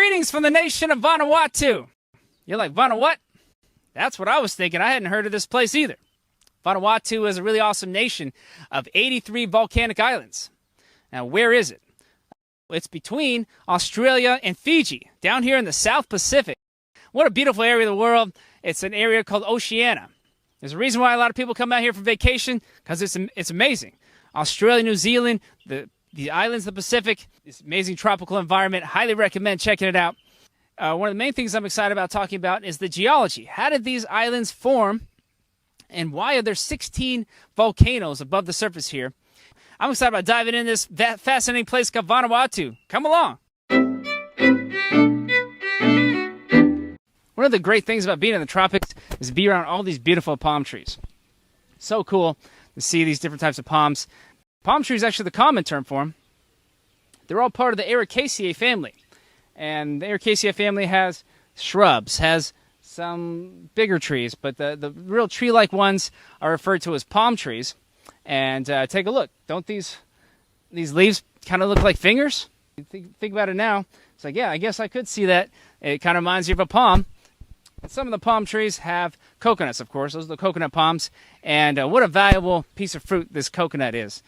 Greetings from the nation of Vanuatu. You're like, Vanuatu? That's what I was thinking. I hadn't heard of this place either. Vanuatu is a really awesome nation of 83 volcanic islands. Now, where is it? It's between Australia and Fiji, down here in the South Pacific. What a beautiful area of the world. It's an area called Oceania. There's a reason why a lot of people come out here for vacation, because it's amazing. Australia, New Zealand, the islands of the Pacific, this amazing tropical environment. Highly recommend checking it out. One of the main things I'm excited about talking about is the geology. How did these islands form, and why are there 16 volcanoes above the surface here? I'm excited about diving in this fascinating place called Vanuatu. Come along. One of the great things about being in the tropics is to be around all these beautiful palm trees. So cool to see these different types of palms. Palm tree is actually the common term for them. They're all part of the Ericaceae family. And the Ericaceae family has shrubs, has some bigger trees, but the real tree-like ones are referred to as palm trees. And take a look. Don't these leaves kind of look like fingers? Think about it now. It's like, yeah, I guess I could see that. It kind of reminds you of a palm. And some of the palm trees have coconuts, of course. Those are the coconut palms. And what a valuable piece of fruit this coconut is.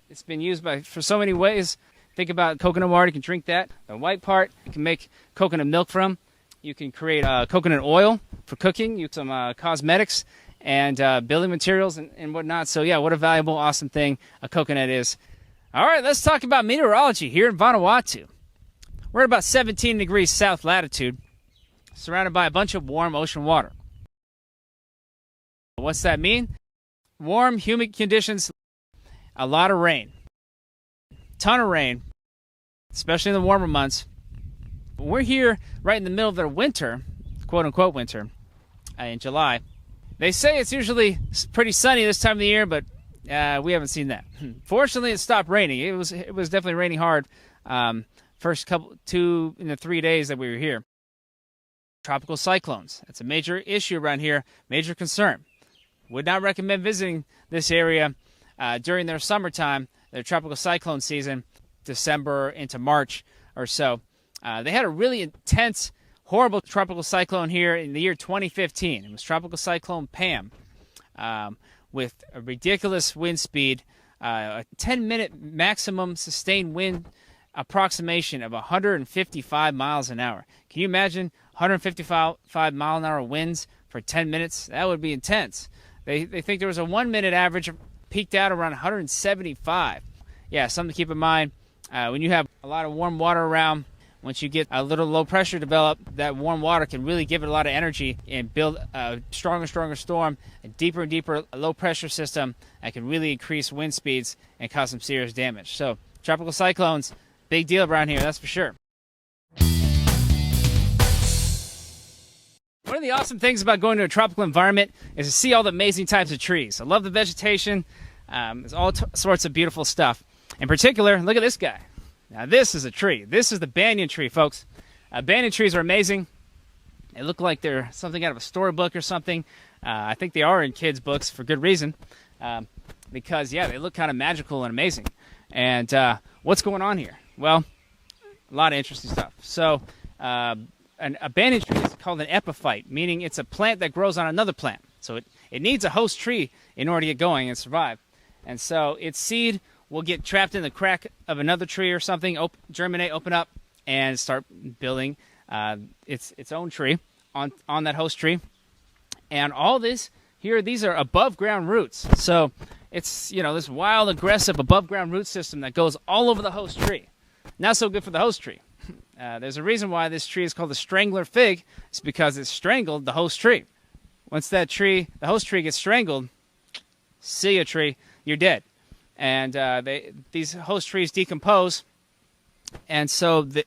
It's been used for so many ways. Think about coconut water. You can drink that. The white part, you can make coconut milk from. You can create coconut oil for cooking. You some cosmetics and building materials and whatnot. So, yeah, what a valuable, awesome thing a coconut is. All right, let's talk about meteorology here in Vanuatu. We're at about 17 degrees south latitude, surrounded by a bunch of warm ocean water. What's that mean? Warm, humid conditions, a lot of rain. Ton of rain, especially in the warmer months. But we're here right in the middle of their winter, quote-unquote winter, in July. They say it's usually pretty sunny this time of the year, but we haven't seen that. Fortunately, it stopped raining. It was definitely raining hard first 2 in the 3 days that we were here. Tropical cyclones. That's a major issue around here, major concern. Would not recommend visiting this area during their summertime, their tropical cyclone season, December into March or so. They had a really intense, horrible tropical cyclone here in the year 2015. It was Tropical Cyclone Pam, with a ridiculous wind speed, a 10-minute maximum sustained wind approximation of 155 miles an hour. Can you imagine 155 mile an hour winds for 10 minutes? That would be intense. They think there was a 1 minute average peaked out around 175. Yeah, something to keep in mind. When you have a lot of warm water around, once you get a little low pressure develop, that warm water can really give it a lot of energy and build a stronger storm, a deeper and deeper low pressure system that can really increase wind speeds and cause some serious damage. So tropical cyclones, big deal around here, that's for sure. One of the awesome things about going to a tropical environment is to see all the amazing types of trees. I love the vegetation. There's all sorts of beautiful stuff. In particular, look at this guy. Now, this is a tree. This is the banyan tree, folks. Banyan trees are amazing. They look like they're something out of a storybook or something. I think they are in kids' books for good reason. Because, yeah, they look kind of magical and amazing. And what's going on here? Well, a lot of interesting stuff. So, a banyan tree is called an epiphyte, meaning it's a plant that grows on another plant. So it needs a host tree in order to get going and survive. And so its seed will get trapped in the crack of another tree or something, germinate, open up, and start building its own tree on that host tree. And all this here, these are above ground roots. So it's, this wild, aggressive above ground root system that goes all over the host tree. Not so good for the host tree. There's a reason why this tree is called the strangler fig. It's because it strangled the host tree. Once the host tree gets strangled, see ya tree, you're dead. And these host trees decompose, and so the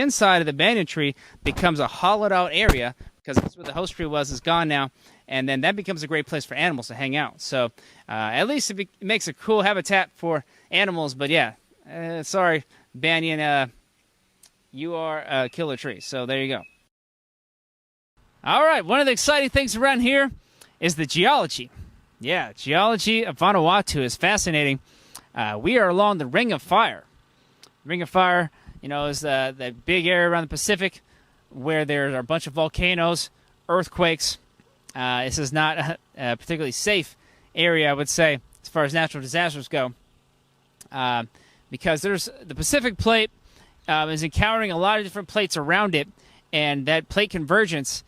inside of the banyan tree becomes a hollowed out area, because that's where the host tree is gone now, and then that becomes a great place for animals to hang out. So at least it makes a cool habitat for animals, but yeah, sorry, banyan, you are a killer tree. So there you go. All right, one of the exciting things around here is the geology. Yeah, geology of Vanuatu is fascinating. We are along the Ring of Fire. Ring of Fire is the big area around the Pacific where there are a bunch of volcanoes, earthquakes. This is not a particularly safe area, I would say, as far as natural disasters go, because the Pacific plate is encountering a lot of different plates around it, and that plate convergence,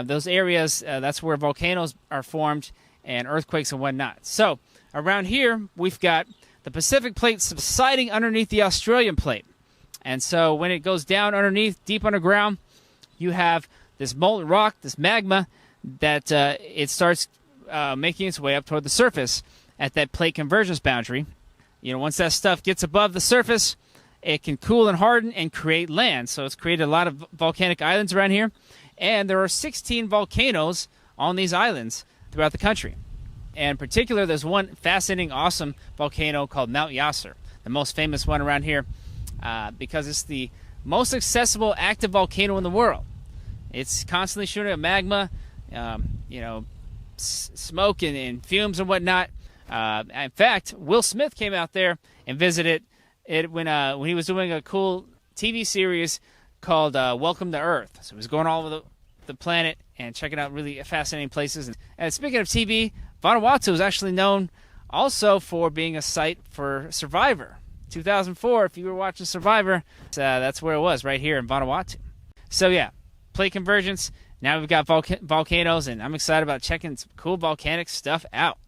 those areas, that's where volcanoes are formed and earthquakes and whatnot. So around here, we've got the Pacific plate subsiding underneath the Australian plate. And so when it goes down underneath, deep underground, you have this molten rock, this magma, that it starts making its way up toward the surface at that plate convergence boundary. Once that stuff gets above the surface, it can cool and harden and create land. So it's created a lot of volcanic islands around here. And there are 16 volcanoes on these islands throughout the country. And in particular, there's one fascinating, awesome volcano called Mount Yasser, the most famous one around here, because it's the most accessible active volcano in the world. It's constantly shooting up magma, smoke and fumes and whatnot. In fact, Will Smith came out there and visited it when he was doing a cool TV series called Welcome to Earth. So he was going all over the planet and checking out really fascinating places. And speaking of TV, Vanuatu is actually known also for being a site for Survivor. 2004, if you were watching Survivor, that's where it was, right here in Vanuatu. So yeah, plate convergence. Now we've got volcanoes, and I'm excited about checking some cool volcanic stuff out.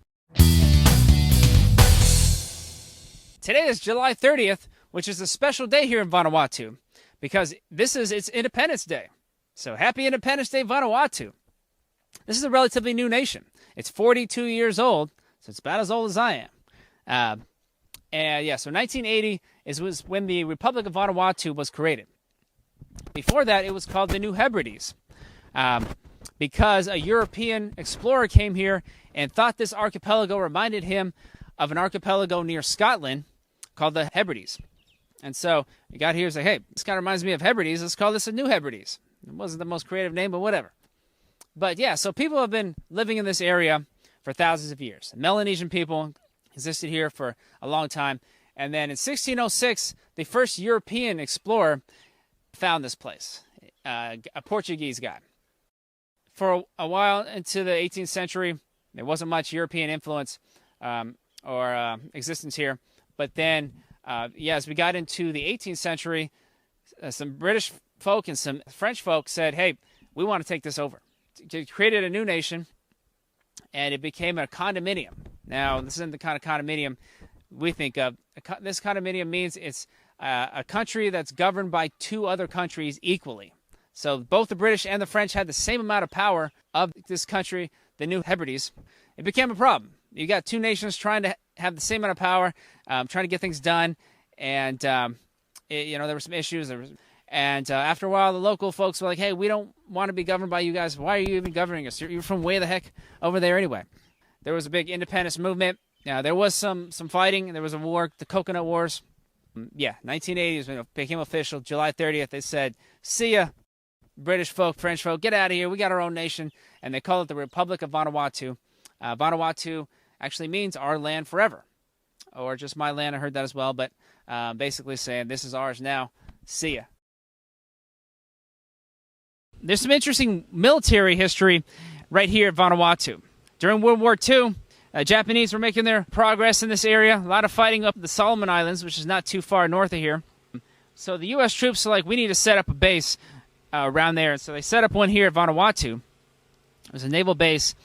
Today is July 30th, which is a special day here in Vanuatu, because it's Independence Day. So happy Independence Day, Vanuatu. This is a relatively new nation. It's 42 years old, so it's about as old as I am. So 1980 was when the Republic of Vanuatu was created. Before that, it was called the New Hebrides, because a European explorer came here and thought this archipelago reminded him of an archipelago near Scotland called the Hebrides. And so he got here and said, hey, this kind of reminds me of Hebrides. Let's call this a New Hebrides. It wasn't the most creative name, but whatever. But yeah, so people have been living in this area for thousands of years. The Melanesian people existed here for a long time. And then in 1606, the first European explorer found this place, a Portuguese guy. For a while into the 18th century, there wasn't much European influence or existence here. But then, as we got into the 18th century, some British folk and some French folk said, hey, we want to take this over. It created a new nation, and it became a condominium. Now, this isn't the kind of condominium we think of. This condominium means it's a country that's governed by two other countries equally. So both the British and the French had the same amount of power of this country, the New Hebrides. It became a problem. You got two nations trying to have the same amount of power, trying to get things done, and there were some issues. And after a while, the local folks were like, hey, we don't want to be governed by you guys. Why are you even governing us? You're from way the heck over there anyway. There was a big independence movement. There was some fighting. There was a war, the Coconut Wars. 1980 is when it became official. July 30th, they said, see ya, British folk, French folk, get out of here. We got our own nation. And they call it the Republic of Vanuatu. Vanuatu actually means our land forever, or just my land. I heard that as well, but basically saying this is ours now. See ya. There's some interesting military history right here at Vanuatu. During World War II, Japanese were making their progress in this area. A lot of fighting up the Solomon Islands, which is not too far north of here. So the U.S. troops are like, we need to set up a base around there. And so they set up one here at Vanuatu. It was a naval base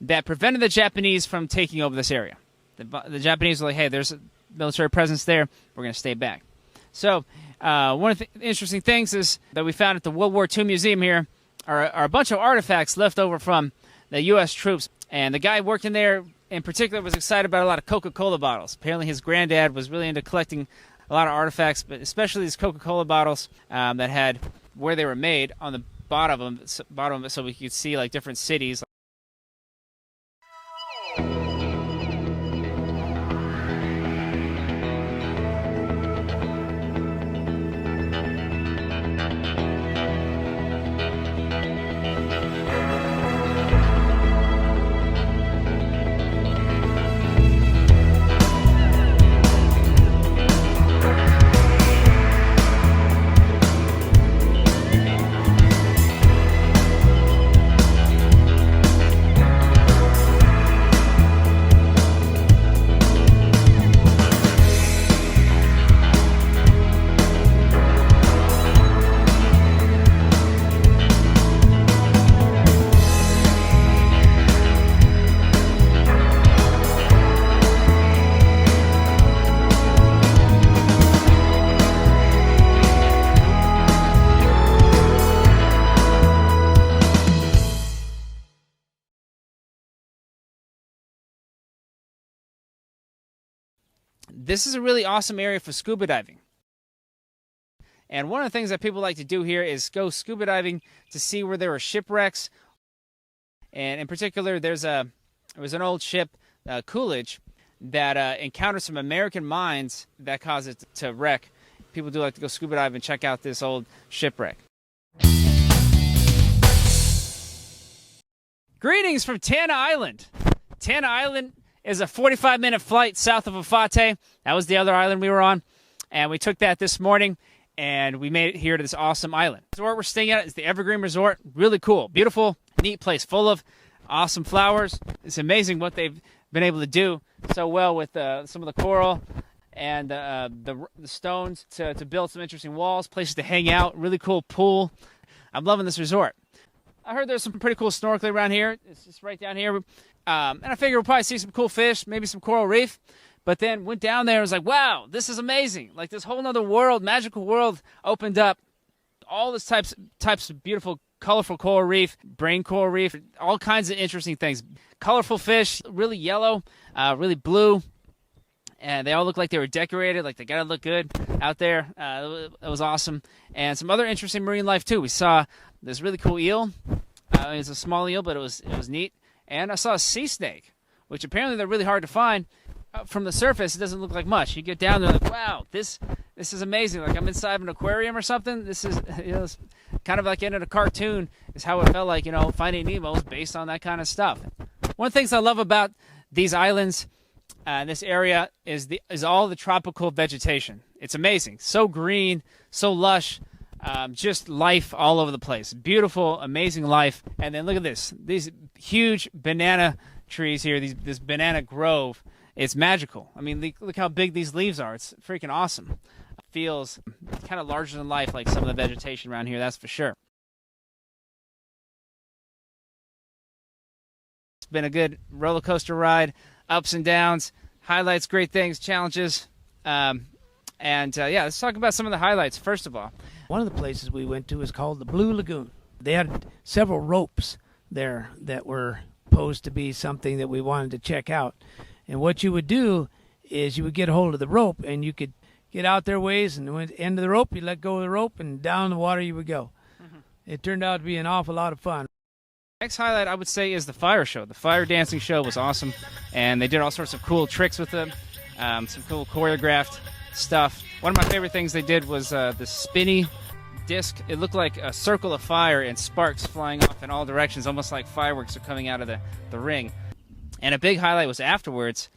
that prevented the Japanese from taking over this area. The Japanese were like, hey, there's a military presence there. We're going to stay back. So one of the interesting things is that we found at the World War II Museum here are a bunch of artifacts left over from the U.S. troops. And the guy working there in particular was excited about a lot of Coca-Cola bottles. Apparently his granddad was really into collecting a lot of artifacts, but especially these Coca-Cola bottles that had where they were made on the bottom of it, so we could see like different cities. This is a really awesome area for scuba diving. And one of the things that people like to do here is go scuba diving to see where there are shipwrecks. And in particular, there was an old ship, Coolidge, that encountered some American mines that caused it to wreck. People do like to go scuba dive and check out this old shipwreck. Greetings from Tanna Island. Tanna Island is a 45-minute flight south of Ofate. That was the other island we were on. And we took that this morning, and we made it here to this awesome island. The resort we're staying at is the Evergreen Resort. Really cool. Beautiful, neat place full of awesome flowers. It's amazing what they've been able to do so well with some of the coral and the stones to build some interesting walls, places to hang out, really cool pool. I'm loving this resort. I heard there's some pretty cool snorkeling around here. It's just right down here. And I figured we'll probably see some cool fish, maybe some coral reef. But then went down there and was like, wow, this is amazing. Like this whole other world, magical world opened up. All these types of beautiful, colorful coral reef, brain coral reef, all kinds of interesting things. Colorful fish, really yellow, really blue. And they all look like they were decorated, like they got to look good out there. It was awesome. And some other interesting marine life, too. We saw this really cool eel. It's a small eel, but it was neat. And I saw a sea snake, which apparently they're really hard to find. From the surface, it doesn't look like much. You get down there, like, wow, this is amazing. Like I'm inside of an aquarium or something. This is, it's kind of like in a cartoon is how it felt like, Finding Nemo is based on that kind of stuff. One of the things I love about these islands, this area, is all the tropical vegetation. It's amazing. So green, so lush, just life all over the place. Beautiful, amazing life. And then look at this. These huge banana trees here, this banana grove. It's magical. I mean, look how big these leaves are. It's freaking awesome. It feels kind of larger than life, like some of the vegetation around here, that's for sure. It's been a good roller coaster ride, ups and downs, highlights, great things, challenges. Yeah, let's talk about some of the highlights, first of all. One of the places we went to is called the Blue Lagoon. They had several ropes there that were supposed to be something that we wanted to check out. And what you would do is you would get a hold of the rope, and you could get out there ways, and at the end of the rope, you let go of the rope, and down the water you would go. Mm-hmm. It turned out to be an awful lot of fun. Next highlight, I would say, is the fire show. The fire dancing show was awesome, and they did all sorts of cool tricks with them, some cool choreographed stuff. One of my favorite things they did was the spinny disc. It looked like a circle of fire and sparks flying off in all directions, almost like fireworks are coming out of the ring. And a big highlight was afterwards,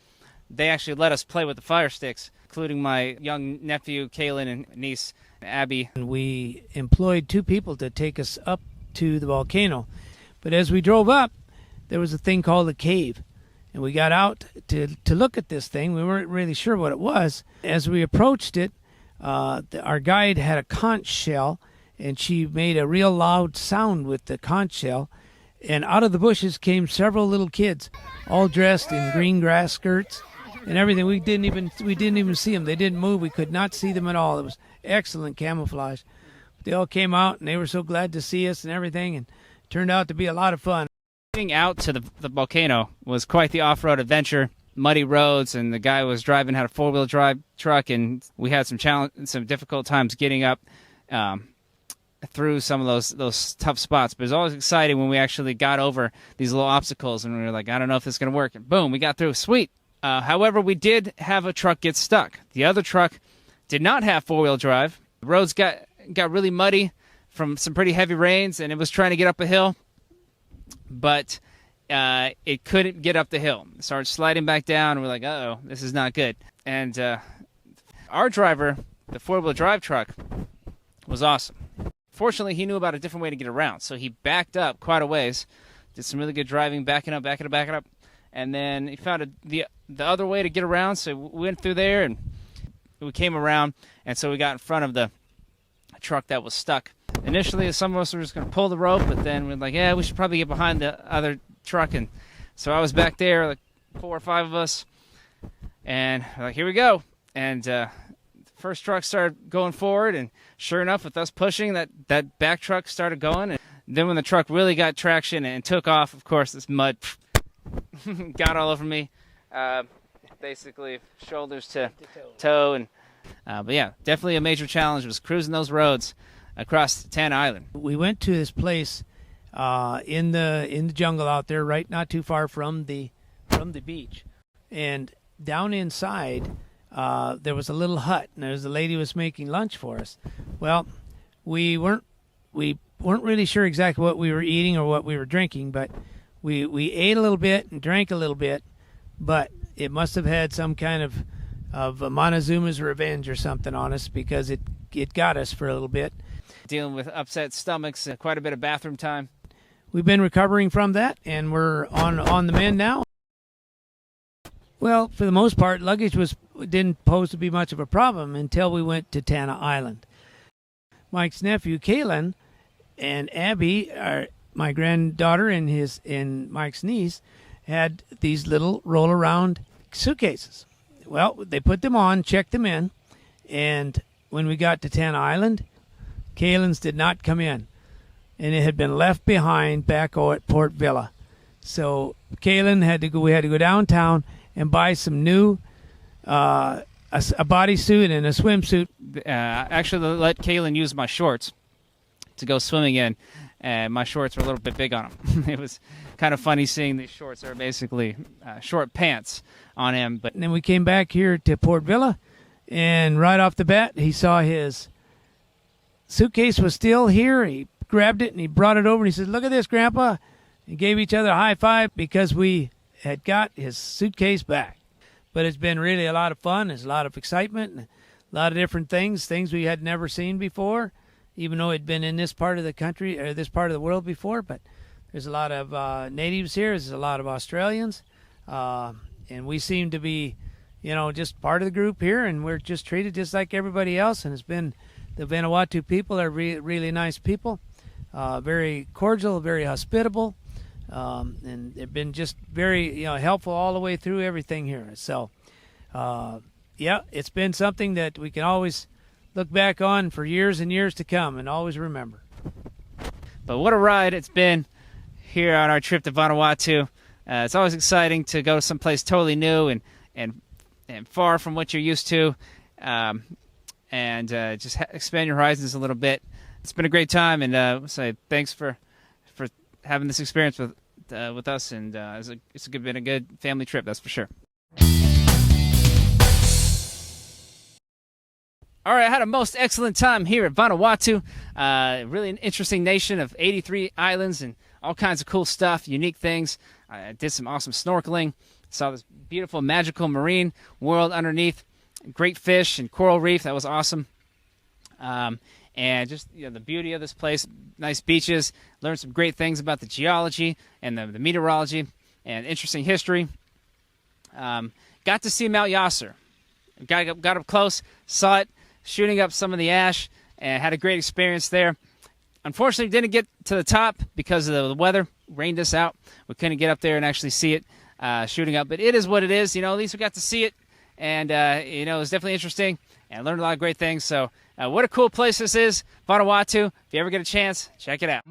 they actually let us play with the fire sticks, including my young nephew, Kaylin, and niece, Abby. And we employed 2 people to take us up to the volcano. But as we drove up, there was a thing called a cave. And we got out to look at this thing. We weren't really sure what it was. As we approached it, our guide had a conch shell, and she made a real loud sound with the conch shell. And out of the bushes came several little kids, all dressed in green grass skirts and everything. We didn't even see them. They didn't move. We could not see them at all. It was excellent camouflage. They all came out, and they were so glad to see us and everything, and it turned out to be a lot of fun. Getting out to the volcano was quite the off-road adventure. Muddy roads, and the guy was driving had a 4-wheel drive truck, and we had some difficult times getting up through some of those tough spots. But it was always exciting when we actually got over these little obstacles, and we were like, I don't know if this is going to work. And boom, we got through. Sweet. However, we did have a truck get stuck. The other truck did not have 4-wheel drive. The roads got really muddy from some pretty heavy rains, and it was trying to get up a hill, but it couldn't get up the hill. It started sliding back down, and we're like, uh-oh, this is not good. And our driver, the 4-wheel drive truck, was awesome. Fortunately, he knew about a different way to get around, so he backed up quite a ways, did some really good driving, backing up, and then he found the other way to get around, so we went through there, and we came around, and so we got in front of the truck that was stuck. Initially, some of us were just going to pull the rope, but then we're like, yeah, we should probably get behind the other truck, and so I was back there, like 4 or 5 of us, and we're like, here we go, and first truck started going forward, and sure enough, with us pushing, that back truck started going. And then when the truck really got traction and took off, of course, this mud got all over me. basically shoulders to toe. And but yeah, definitely a major challenge was cruising those roads across Tan Island. We went to this place in the jungle out there, right not too far from the beach, and down inside there was a little hut, and there was a lady who was making lunch for us. Well, we weren't really sure exactly what we were eating or what we were drinking, but we ate a little bit and drank a little bit, but it must have had some kind of Montezuma's revenge or something on us, because it got us for a little bit. Dealing with upset stomachs, quite a bit of bathroom time. We've been recovering from that, and we're on the mend now. Well, for the most part, luggage didn't pose to be much of a problem until we went to Tanna Island. Mike's nephew, Kalen, and Abby, my granddaughter and Mike's niece, had these little roll-around suitcases. Well, they put them on, checked them in, and when we got to Tanna Island, Kalen's did not come in, and it had been left behind back at Port Villa. So Kalen we had to go downtown and buy some new a bodysuit and a swimsuit. Actually, let Kalen use my shorts to go swimming in, and my shorts were a little bit big on him. It was kind of funny seeing these shorts. They were basically short pants on him. But and then we came back here to Port Villa, and right off the bat, he saw his suitcase was still here. He grabbed it and he brought it over, and he said, "Look at this, Grandpa." And gave each other a high five because we had got his suitcase back. But it's been really a lot of fun. There's a lot of excitement and a lot of different things we had never seen before, even though it'd been in this part of the country or this part of the world before. But there's a lot of natives here. There's a lot of Australians. And we seem to be, just part of the group here, and we're just treated just like everybody else. And the Vanuatu people are really nice people, very cordial, very hospitable. And they've been just very, helpful all the way through everything here. So, yeah, it's been something that we can always look back on for years and years to come and always remember. But what a ride it's been here on our trip to Vanuatu. It's always exciting to go someplace totally new and far from what you're used to, and just expand your horizons a little bit. It's been a great time, and say thanks for having this experience with us, and it's been a good family trip, that's for sure. All right, I had a most excellent time here at Vanuatu. Really an interesting nation of 83 islands and all kinds of cool stuff, unique things. I did some awesome snorkeling, saw this beautiful, magical marine world underneath, great fish and coral reef. That was awesome. And just the beauty of this place, nice beaches, learned some great things about the geology and the meteorology and interesting history. Got to see Mount Yasser. Got up close, saw it, shooting up some of the ash, and had a great experience there. Unfortunately, didn't get to the top because of the weather. Rained us out. We couldn't get up there and actually see it shooting up. But it is what it is. At least we got to see it. And, it was definitely interesting. And learned a lot of great things. So what a cool place this is, Vanuatu. If you ever get a chance, check it out.